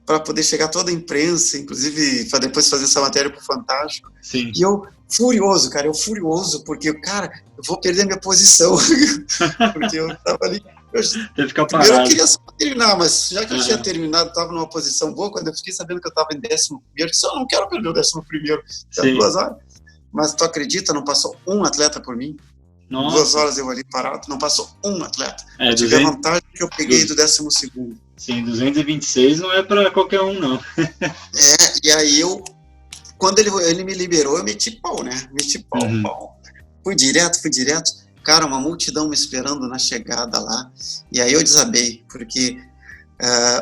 Para poder chegar toda a imprensa, inclusive para depois fazer essa matéria pro Fantástico. Sim. E eu furioso, porque, cara, eu vou perder minha posição. Porque eu tava ali. Primeiro eu queria só terminar, mas já que eu tinha terminado, estava numa posição boa, quando eu fiquei sabendo que eu estava em 11º, eu disse, eu não quero perder o 11º, já 2 horas. Mas tu acredita, não passou um atleta por mim? Nossa. 2 horas eu ali parado, não passou um atleta. Eu tive a vantagem que eu peguei do 12º. Sim, 226 não é para qualquer um, não. E aí quando ele me liberou, eu meti pau, né? Pau. Fui direto. Cara, uma multidão me esperando na chegada lá. E aí eu desabei, porque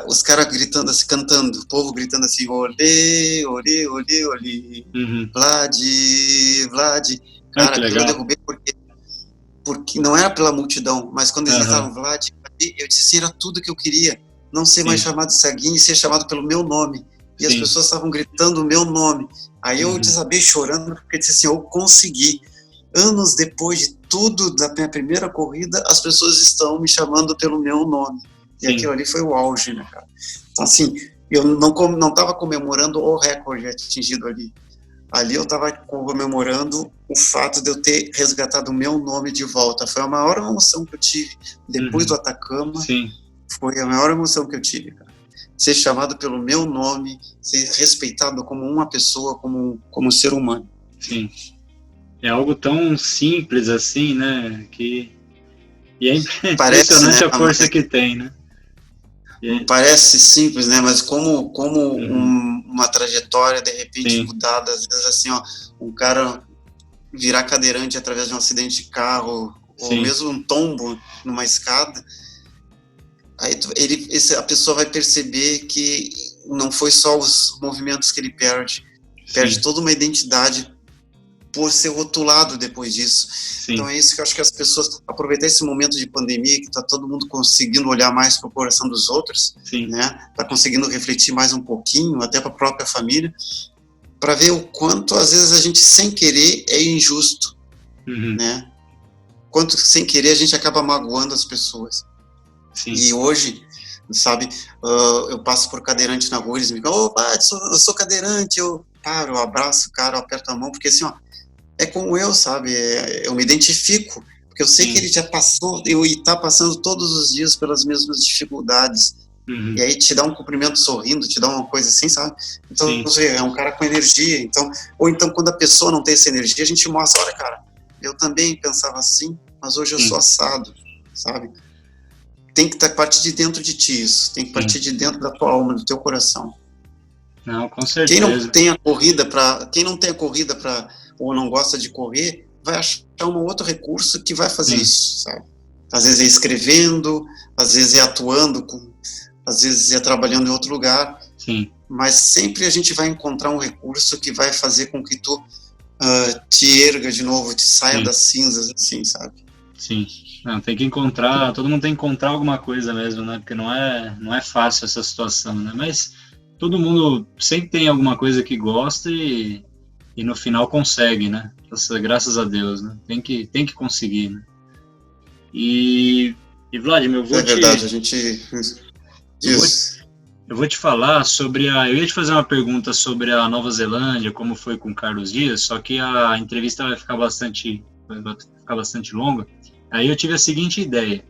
os caras gritando assim, cantando, o povo gritando assim, olê, Vlad. Cara, aquilo eu derrubei porque não era pela multidão, mas quando eles gritavam Vlad, eu disse, era tudo que eu queria, não ser mais chamado de ceguinho e ser chamado pelo meu nome. E as pessoas estavam gritando o meu nome. Aí eu desabei chorando, porque eu disse assim, eu consegui. Anos depois de tudo, da minha primeira corrida, as pessoas estão me chamando pelo meu nome. E aquilo ali foi o auge, né, cara? Então, assim, eu não estava comemorando o recorde atingido ali. Ali eu estava comemorando o fato de eu ter resgatado o meu nome de volta. Foi a maior emoção que eu tive. Depois do Atacama, foi a maior emoção que eu tive, cara. Ser chamado pelo meu nome, ser respeitado como uma pessoa, como um ser humano. Sim. É algo tão simples assim, né? E é impressionante, né, a força que tem, né? Parece simples, né? Mas como uma trajetória, de repente, Sim. mudada, às vezes assim, ó, um cara virar cadeirante através de um acidente de carro, ou Sim. mesmo um tombo numa escada, aí a pessoa vai perceber que não foi só os movimentos que ele perde Sim. toda uma identidade por ser rotulado depois disso. Sim. Então é isso que eu acho que as pessoas aproveitar esse momento de pandemia, que está todo mundo conseguindo olhar mais para o coração dos outros, Sim. né? Está conseguindo refletir mais um pouquinho, até para a própria família, para ver o quanto às vezes a gente sem querer é injusto, né? Quanto sem querer a gente acaba magoando as pessoas. Sim. E hoje, sabe, eu passo por cadeirante na rua, eles me falam, opa, eu sou cadeirante, eu paro, eu abraço o cara, eu aperto a mão, porque assim, ó, é como eu, sabe, eu me identifico, porque eu sei Sim. que ele já passou, e está passando todos os dias pelas mesmas dificuldades, e aí te dá um cumprimento sorrindo, te dá uma coisa assim, sabe, então você é um cara com energia, então, ou então quando a pessoa não tem essa energia, a gente mostra, olha cara, eu também pensava assim, mas hoje eu sou assado, sabe, tem que partir de dentro de ti isso, tem que partir de dentro da tua alma, do teu coração. Não, com certeza. Quem não tem a corrida para ou não gosta de correr, vai achar um outro recurso que vai fazer isso, sabe? Às vezes é escrevendo, às vezes é atuando, às vezes é trabalhando em outro lugar. Sim. Mas sempre a gente vai encontrar um recurso que vai fazer com que tu te erga de novo, te saia das cinzas, assim, sabe? Sim. Não, tem que encontrar, todo mundo tem que encontrar alguma coisa mesmo, né? Porque não é fácil essa situação, né? Mas todo mundo sempre tem alguma coisa que gosta e no final consegue, né? Graças a Deus, né? Tem que conseguir, né? E Vladimir, É verdade, a gente... Eu vou te falar sobre eu ia te fazer uma pergunta sobre a Nova Zelândia, como foi com o Carlos Dias, só que a entrevista vai ficar bastante longa. Aí eu tive a seguinte ideia.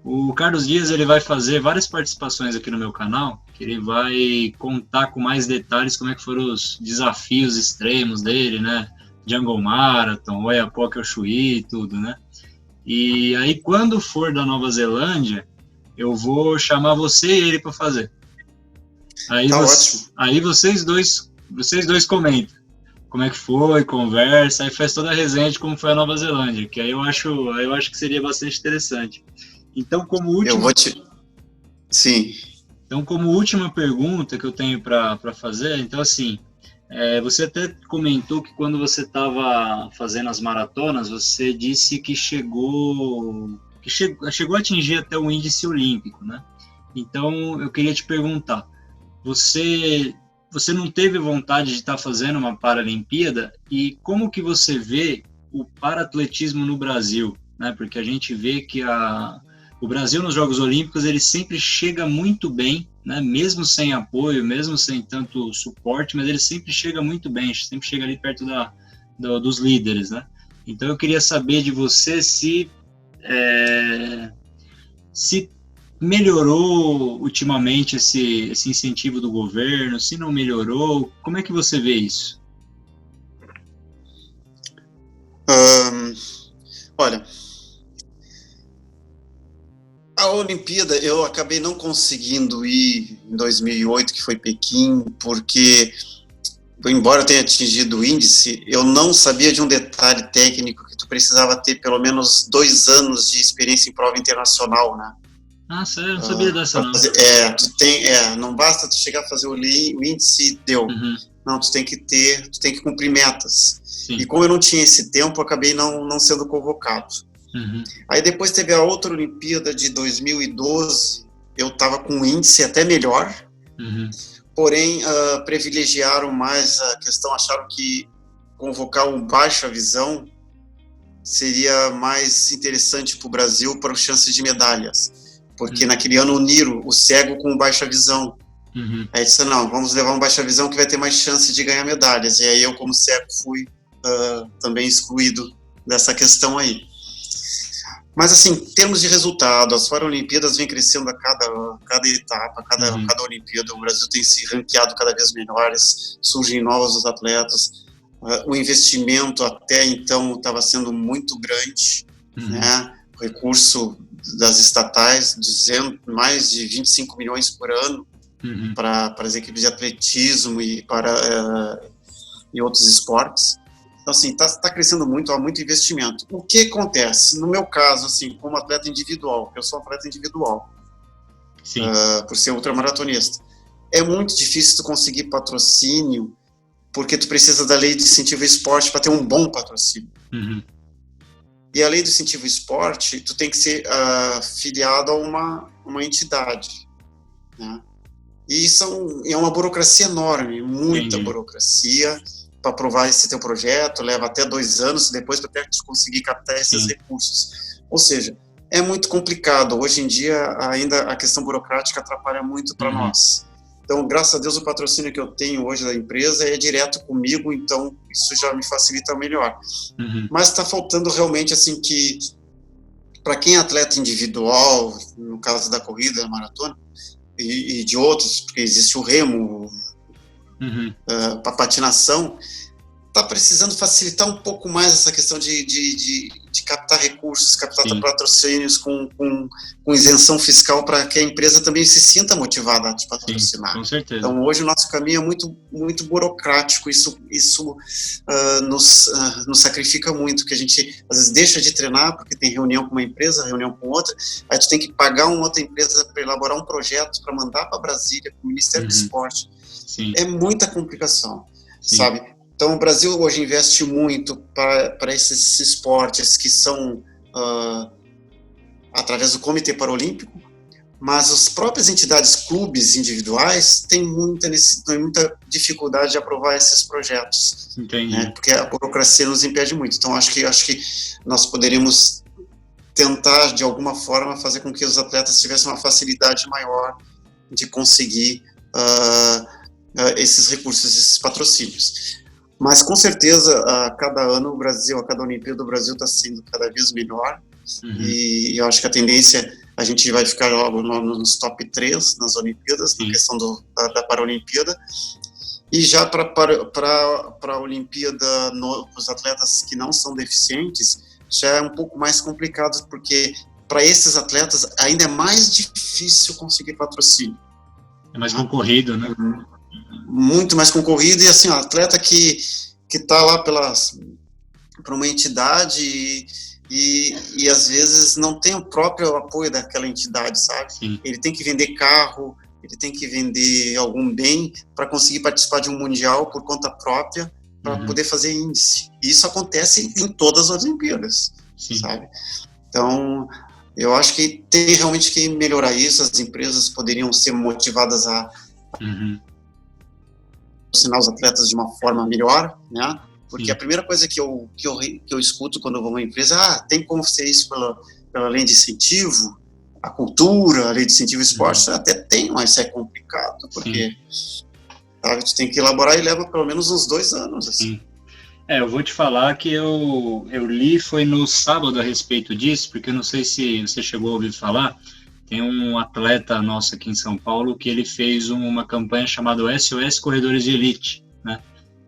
O Carlos Dias ele vai fazer várias participações aqui no meu canal, que ele vai contar com mais detalhes como é que foram os desafios extremos dele, né? Jungle Marathon, Oiapoque ao Chuí e tudo, né? E aí quando for da Nova Zelândia, eu vou chamar você e ele para fazer. Aí vocês dois comentam como é que foi, conversa, aí faz toda a resenha de como foi a Nova Zelândia, que aí eu acho que seria bastante interessante. Então, como última pergunta que eu tenho para fazer, então assim, você até comentou que quando você estava fazendo as maratonas, você disse que chegou a atingir até o índice olímpico, né? Então, eu queria te perguntar, você não teve vontade de estar fazendo uma Paralimpíada? E como que você vê o paraatletismo no Brasil? Né? Porque a gente vê que o Brasil nos Jogos Olímpicos ele sempre chega muito bem, né? Mesmo sem apoio, mesmo sem tanto suporte, mas ele sempre chega muito bem, sempre chega ali perto dos líderes. Né? Então eu queria saber de você se melhorou ultimamente esse incentivo do governo, se não melhorou, como é que você vê isso? Olha, a Olimpíada eu acabei não conseguindo ir em 2008, que foi Pequim, porque, embora eu tenha atingido o índice, eu não sabia de um detalhe técnico que tu precisava ter pelo menos 2 anos de experiência em prova internacional, né? Ah, sério? Não sabia dessa, não. Não basta tu chegar a fazer o índice e deu. Não, tu tem que cumprir metas. Sim. E como eu não tinha esse tempo, eu acabei não sendo convocado. Aí depois teve a outra Olimpíada de 2012, eu estava com um índice até melhor, porém privilegiaram mais a questão, acharam que convocar um baixa visão seria mais interessante para o Brasil para as chances de medalhas. Porque naquele ano uniram o cego com o baixa visão. Aí disse, não, vamos levar um baixa visão que vai ter mais chance de ganhar medalhas. E aí eu, como cego, fui também excluído dessa questão aí. Mas assim, em termos de resultado, as Paralimpíadas vêm crescendo a cada etapa, cada Olimpíada. O Brasil tem se ranqueado cada vez melhores, surgem novos atletas. O investimento até então estava sendo muito grande, né? O recurso das estatais, mais de 25 milhões por ano para as equipes de atletismo e para e outros esportes. Então, assim, está crescendo muito, há muito investimento. O que acontece? No meu caso, assim, como atleta individual, eu sou um atleta individual, por ser ultramaratonista, é muito difícil tu conseguir patrocínio, porque tu precisa da lei de incentivo ao esporte para ter um bom patrocínio. E a lei do incentivo ao esporte, tu tem que ser filiado a uma entidade, né? E é uma burocracia enorme, muita burocracia para aprovar esse teu projeto, leva até 2 anos depois para conseguir captar esses recursos. Ou seja, é muito complicado. Hoje em dia, ainda a questão burocrática atrapalha muito para nós. Então, graças a Deus, o patrocínio que eu tenho hoje da empresa é direto comigo, então isso já me facilita melhor. Mas está faltando realmente, assim, que para quem é atleta individual, no caso da corrida, da maratona, e de outros, porque existe o remo, para patinação, está precisando facilitar um pouco mais essa questão de captar recursos, captar patrocínios com isenção fiscal para que a empresa também se sinta motivada a te patrocinar. Com certeza. Então, hoje o nosso caminho é muito, muito burocrático, isso nos sacrifica muito, que a gente às vezes deixa de treinar porque tem reunião com uma empresa, reunião com outra, aí tu tem que pagar uma outra empresa para elaborar um projeto para mandar para Brasília, para o Ministério do Esporte. É muita complicação, sabe? Então, o Brasil hoje investe muito para esses esportes que são através do Comitê Paralímpico, mas as próprias entidades, clubes individuais, têm muita dificuldade de aprovar esses projetos. Né? Porque a burocracia nos impede muito. Então, acho que nós poderíamos tentar, de alguma forma, fazer com que os atletas tivessem uma facilidade maior de conseguir esses recursos, esses patrocínios. Mas, com certeza, a cada ano a cada Olimpíada, o Brasil está sendo cada vez melhor. E eu acho que a tendência, a gente vai ficar logo nos top 3 nas Olimpíadas, na questão da Paralimpíada. E já para a Olimpíada, os atletas que não são deficientes, já é um pouco mais complicado, porque para esses atletas ainda é mais difícil conseguir patrocínio. É mais concorrido, né? Muito mais concorrido, e assim, o atleta que está lá para uma entidade e às vezes não tem o próprio apoio daquela entidade, sabe? Ele tem que vender carro, ele tem que vender algum bem para conseguir participar de um mundial por conta própria, para poder fazer índice. E isso acontece em todas as Olimpíadas, sabe? Então, eu acho que tem realmente que melhorar isso, as empresas poderiam ser motivadas a patrocinar os atletas de uma forma melhor, né? Porque a primeira coisa que eu escuto quando eu vou a uma empresa, tem como ser isso pela lei de incentivo, a cultura, a lei de incentivo ao esporte, até tem, mas é complicado, porque sabe, tu tem que elaborar e leva pelo menos uns 2 anos, assim. Eu vou te falar que eu li, foi no sábado a respeito disso, porque eu não sei se você chegou a ouvir falar, tem um atleta nosso aqui em São Paulo que ele fez uma campanha chamada SOS Corredores de Elite, né?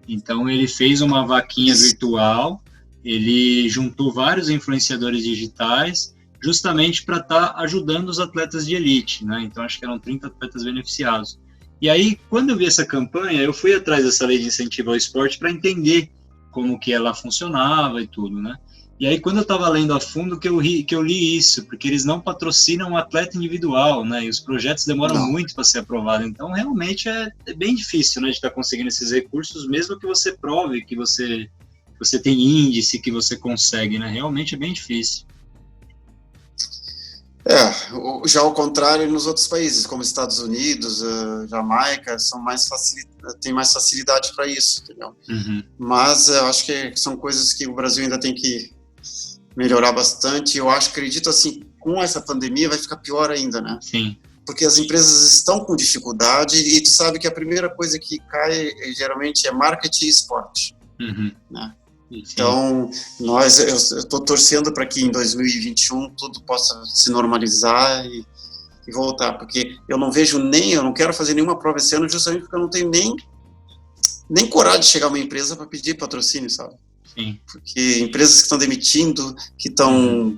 Então ele fez uma vaquinha virtual, ele juntou vários influenciadores digitais, justamente para estar ajudando os atletas de elite, né? Então acho que eram 30 atletas beneficiados. E aí, quando eu vi essa campanha, eu fui atrás dessa lei de incentivo ao esporte para entender como que ela funcionava e tudo, né? E aí, quando eu estava lendo a fundo, que eu li isso, porque eles não patrocinam um atleta individual, né? E os projetos demoram muito para ser aprovados. Então, realmente, é bem difícil, né? De estar conseguindo esses recursos, mesmo que você prove que você tem índice, que você consegue, né? Realmente é bem difícil. Já ao contrário nos outros países, como Estados Unidos, Jamaica, tem mais facilidade para isso, entendeu? Mas eu acho que são coisas que o Brasil ainda tem que melhorar bastante. Eu acredito assim, com essa pandemia vai ficar pior ainda, né? Sim. Porque as empresas estão com dificuldade e tu sabe que a primeira coisa que cai geralmente é marketing e esporte, né? Então, eu estou torcendo para que em 2021 tudo possa se normalizar e voltar, porque eu não quero fazer nenhuma prova esse ano justamente porque eu não tenho nem coragem de chegar a uma empresa para pedir patrocínio, sabe? Sim. Porque empresas que estão demitindo, que estão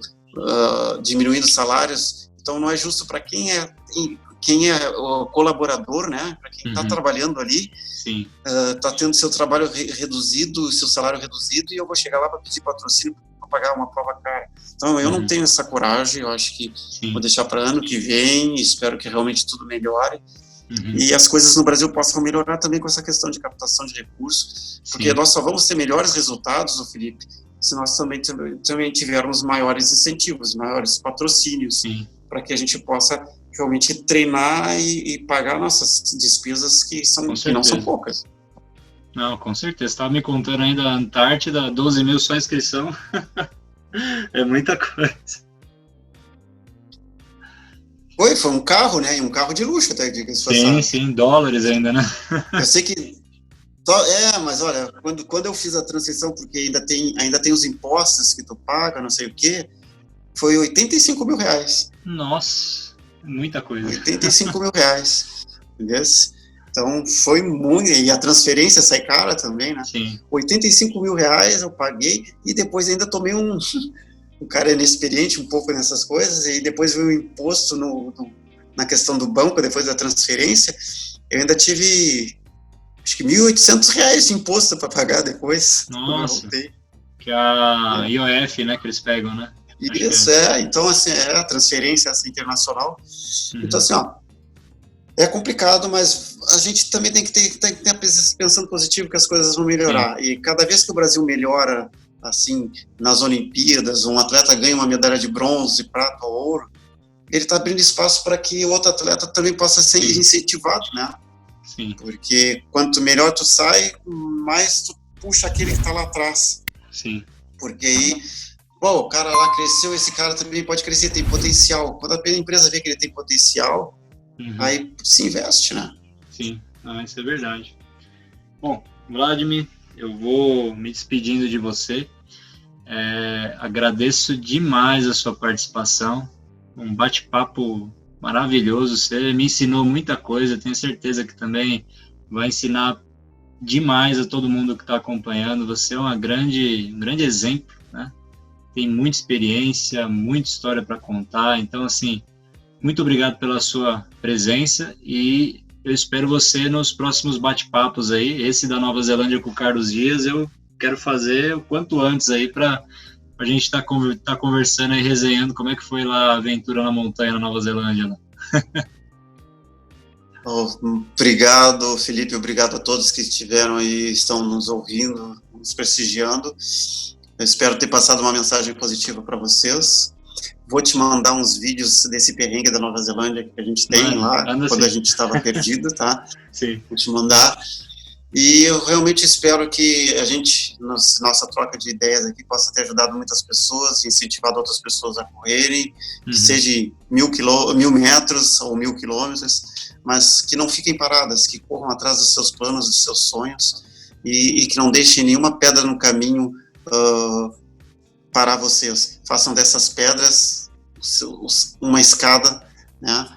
diminuindo salários. Então, não é justo para quem é o colaborador, né? Para quem está trabalhando ali, está tendo seu trabalho reduzido, seu salário reduzido, e eu vou chegar lá para pedir patrocínio para pagar uma prova cara. Então, eu não tenho essa coragem. Eu acho que vou deixar para ano que vem. Espero que realmente tudo melhore. E as coisas no Brasil possam melhorar também com essa questão de captação de recursos, porque nós só vamos ter melhores resultados, Felipe, se nós também tivermos maiores incentivos, maiores patrocínios, para que a gente possa realmente treinar e pagar nossas despesas que não são poucas. Não, com certeza. Você estava me contando ainda a Antártida, 12 mil só a inscrição. É muita coisa. Foi um carro, né? E um carro de luxo, até diga-se. Sim, dólares ainda, né? Eu sei que... mas olha, quando eu fiz a transição, porque ainda tem os impostos que tu paga, não sei o quê, foi 85 mil reais. Nossa, muita coisa. 85 mil reais, entendeu? Então, foi muito... E a transferência sai cara também, né? Sim. 85 mil reais eu paguei, e depois ainda tomei um... O cara é inexperiente um pouco nessas coisas, e depois veio o imposto na questão do banco, depois da transferência, eu ainda tive, acho que R$1.800 de imposto para pagar depois. Nossa, que é a IOF, né, que eles pegam, né? Isso, então, assim, a transferência essa internacional. Então, assim, é complicado, mas a gente também tem que ter pensando positivo que as coisas vão melhorar. E cada vez que o Brasil melhora, assim, nas Olimpíadas, um atleta ganha uma medalha de bronze, prata ou ouro, ele está abrindo espaço para que o outro atleta também possa ser incentivado, né? Sim. Porque quanto melhor tu sai, mais tu puxa aquele que está lá atrás. Sim. Porque aí, o cara lá cresceu, esse cara também pode crescer, tem potencial. Quando a empresa vê que ele tem potencial, aí se investe, né? Sim, isso é verdade. Bom, Vladimir, eu vou me despedindo de você. Agradeço demais a sua participação, um bate-papo maravilhoso. Você me ensinou muita coisa, tenho certeza que também vai ensinar demais a todo mundo que está acompanhando. Você é um grande exemplo, né? Tem muita experiência, muita história para contar. Então, assim, muito obrigado pela sua presença, e eu espero você nos próximos bate-papos aí. Esse da Nova Zelândia com o Carlos Dias eu quero fazer o quanto antes aí para a gente tá conversando e resenhando como é que foi lá a aventura na montanha na Nova Zelândia, né? Obrigado, Felipe, obrigado a todos que estiveram aí, estão nos ouvindo, nos prestigiando. Eu espero ter passado uma mensagem positiva para vocês. Vou te mandar uns vídeos desse perrengue da Nova Zelândia que a gente tem lá, quando a gente estava perdido, tá? Sim. Vou te mandar. E eu realmente espero que a gente, nossa troca de ideias aqui, possa ter ajudado muitas pessoas, incentivado outras pessoas a correrem, que seja 1.000 metros ou 1.000 quilômetros, mas que não fiquem paradas, que corram atrás dos seus planos, dos seus sonhos, e que não deixem nenhuma pedra no caminho parar vocês. Façam dessas pedras uma escada, né,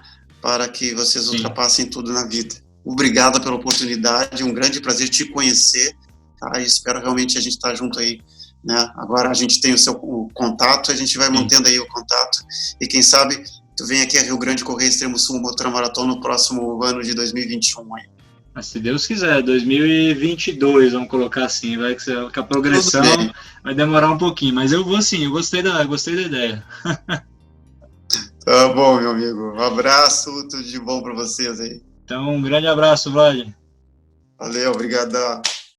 para que vocês ultrapassem tudo na vida. Obrigado pela oportunidade, um grande prazer te conhecer, tá? E espero realmente a gente estar junto aí, né? Agora a gente tem o seu contato, a gente vai mantendo aí o contato, e quem sabe tu vem aqui a Rio Grande correr Extremo Sul Ultramaratona no próximo ano de 2021 aí. Mas se Deus quiser, 2022, vamos colocar assim, vai que a progressão vai demorar um pouquinho, mas eu vou sim, eu gostei da ideia. Tá bom, meu amigo, um abraço, tudo de bom para vocês aí. Então, um grande abraço, Vlad. Valeu, obrigado.